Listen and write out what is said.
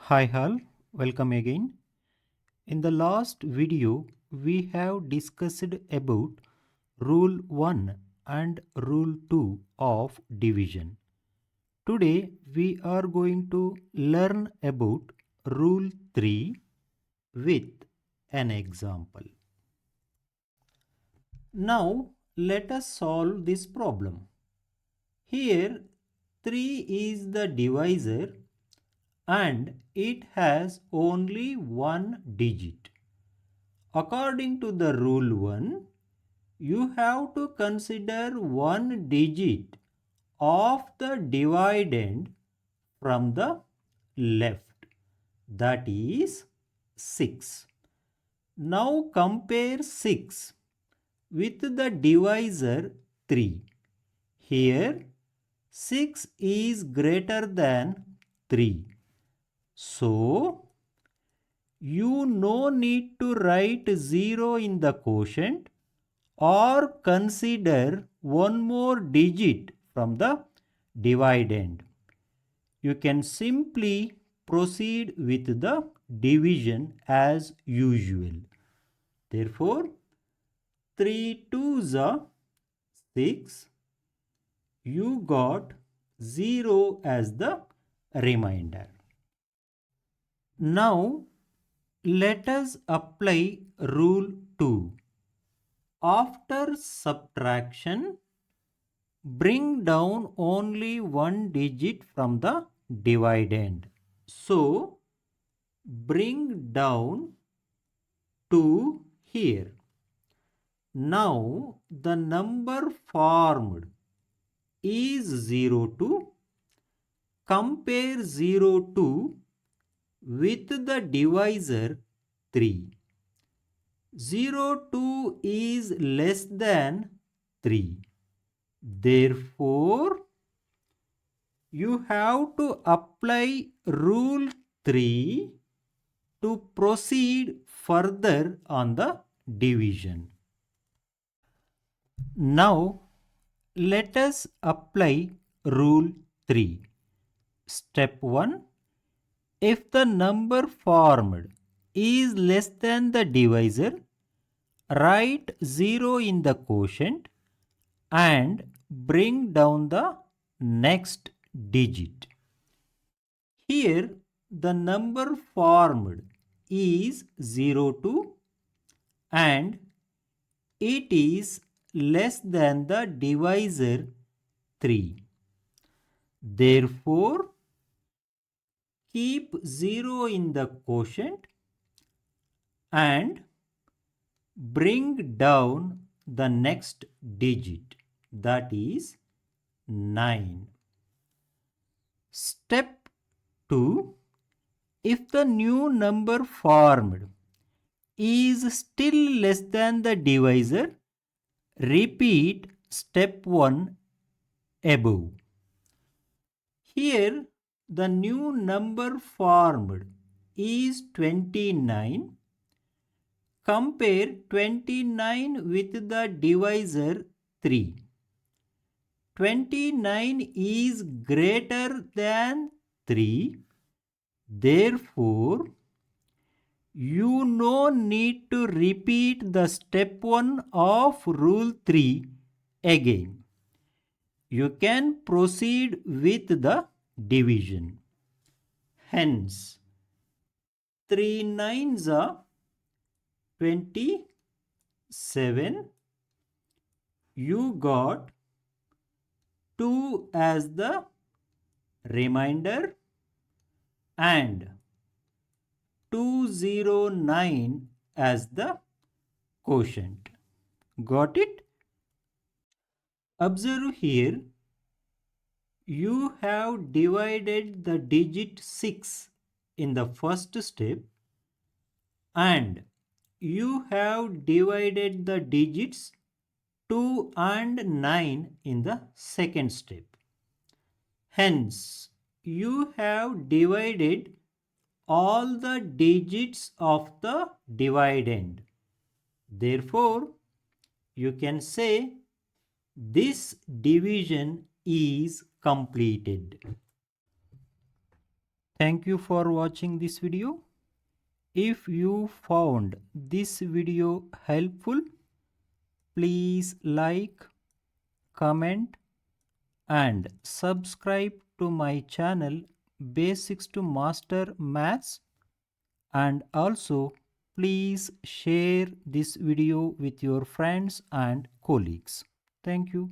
Hi all, welcome again. In the last video, we have discussed about Rule 1 and Rule 2 of division. Today, we are going to learn about Rule 3 with an example. Now, let us solve this problem. Here, 3 is the divisor and it has only one digit. According to the rule 1, you have to consider one digit of the dividend from the left, that is 6. Now compare 6 with the divisor 3. Here 6 is greater than 3. So, you no need to write 0 in the quotient or consider one more digit from the dividend. You can simply proceed with the division as usual. Therefore, 3 2s are 6. You got 0 as the remainder. Now, let us apply rule 2. After subtraction, bring down only one digit from the dividend. So, bring down 2 here. Now, the number formed is 0 2. Compare 0 2 with the divisor 3. 0 2 is less than 3. Therefore, you have to apply rule 3 to proceed further on the division. Now, let us apply rule 3. Step 1. If the number formed is less than the divisor, write 0 in the quotient and bring down the next digit. Here the number formed is 0 2 and it is less than the divisor 3. Therefore, keep 0 in the quotient and bring down the next digit, that is 9. Step 2. If the new number formed is still less than the divisor, repeat step 1 above. Here the new number formed is 29. Compare 29 with the divisor 3. 29 is greater than 3. Therefore, you no need to repeat the step 1 of rule 3 again. You can proceed with the division. Hence, 3 9s are 27. You got 2 as the remainder and 209 as the quotient. Got it? Observe here, you have divided the digit 6 in the first step and you have divided the digits 2 and 9 in the second step. Hence, you have divided all the digits of the dividend. Therefore, you can say this division is completed. Thank you for watching this video. If you found this video helpful, please like, comment and subscribe to my channel Basics to Master Maths, and also please share this video with your friends and colleagues. Thank you.